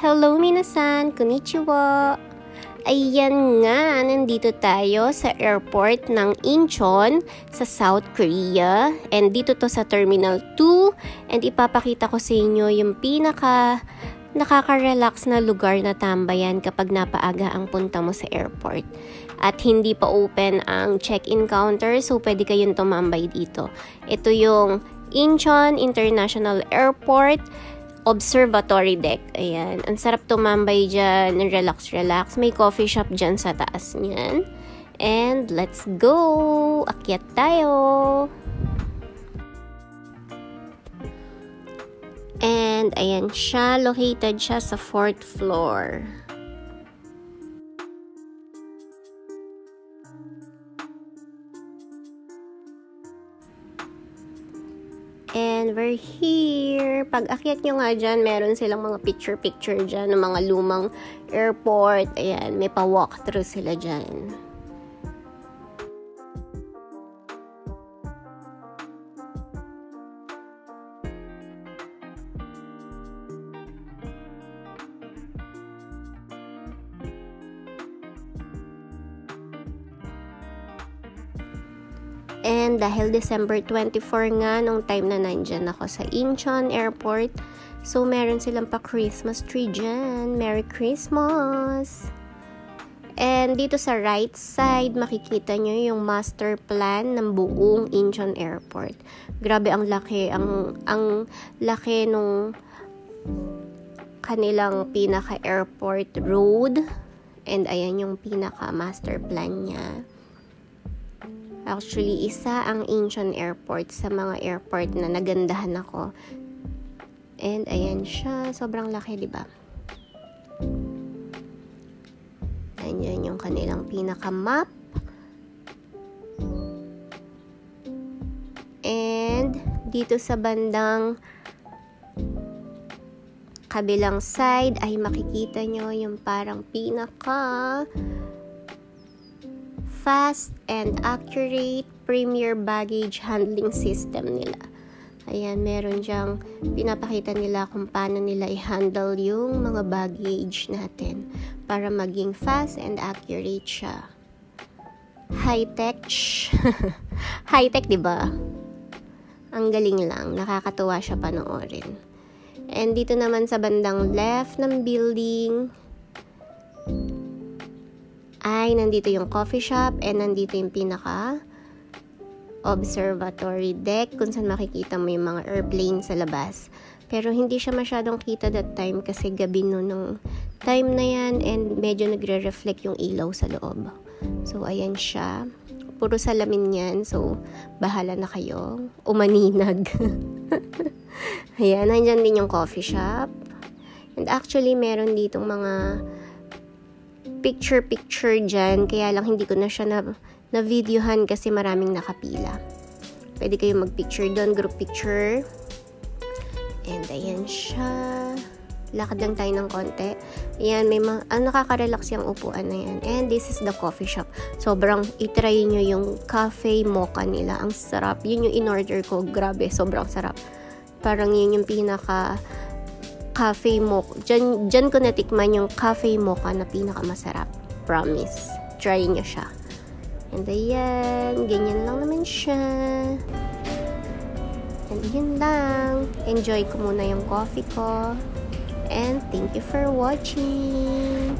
Hello minasan, konnichiwa. Ayan nga, nandito tayo sa airport ng Incheon sa South Korea. And dito to sa Terminal 2. And ipapakita ko sa inyo yung nakaka-relax na lugar na tambayan kapag napaaga ang punta mo sa airport. At hindi pa open ang check-in counter, so pwede kayong tumambay dito. Ito yung Incheon International Airport Observatory Deck. Ayan. Ang sarap tumambay dyan. Relax. May coffee shop dyan sa taas niyan. And let's go! Akyat tayo! And ayan siya. Located siya sa 4th floor. And we're here. Pag akyat nyo nga dyan, meron silang mga picture dyan ng mga lumang airport. Ayan, may pa-walkthrough sila dyan. And dahil December 24 nga, nung time na nandyan ako sa Incheon Airport, so meron silang pa Christmas tree dyan. Merry Christmas! And dito sa right side, makikita nyo yung master plan ng buong Incheon Airport. Grabe ang laki. Ang laki nung kanilang pinaka-airport road. And ayan yung pinaka-master plan niya. Actually, isa ang Incheon Airport sa mga airport na nagandahan ako. And ayan siya. Sobrang laki, diba? Ayan yung kanilang pinaka-map. And dito sa bandang kabilang side ay makikita nyo yung parang pinaka fast and accurate premier baggage handling system nila. Ayan, meron dyang pinapakita nila kung paano nila i-handle yung mga baggage natin para maging fast and accurate siya. High-tech. High-tech, diba? Ang galing lang. Nakakatuwa siya panoorin. And dito naman sa bandang left ng building, ay nandito yung coffee shop and nandito yung pinaka observatory deck kung saan makikita mo yung mga airplane sa labas. Pero hindi siya masyadong kita that time kasi gabi nung time na yan and medyo nagre-reflect yung ilaw sa loob. So ayan siya. Puro salamin yan. So bahala na kayo. Umaninag. Ayan, nandyan din yung coffee shop. And actually meron ditong mga picture dyan, kaya lang hindi ko na siya na-videohan kasi maraming nakapila. Pwede kayong mag-picture doon, group picture. And ayan siya. Lakad lang tayo ng konti. Ayan, may nakaka-relax yung upuan na yan. And this is the coffee shop. Sobrang itry nyo yung cafe mocha nila. Ang sarap. Yun yung in-order ko. Grabe, sobrang sarap. Parang yun yung pinaka cafe mocha. Diyan ko natikman yung cafe mocha na pinakamasarap. Promise. Try nyo siya. And ayan. Ganyan lang naman siya. And yun lang. Enjoy ko muna yung coffee ko. And thank you for watching.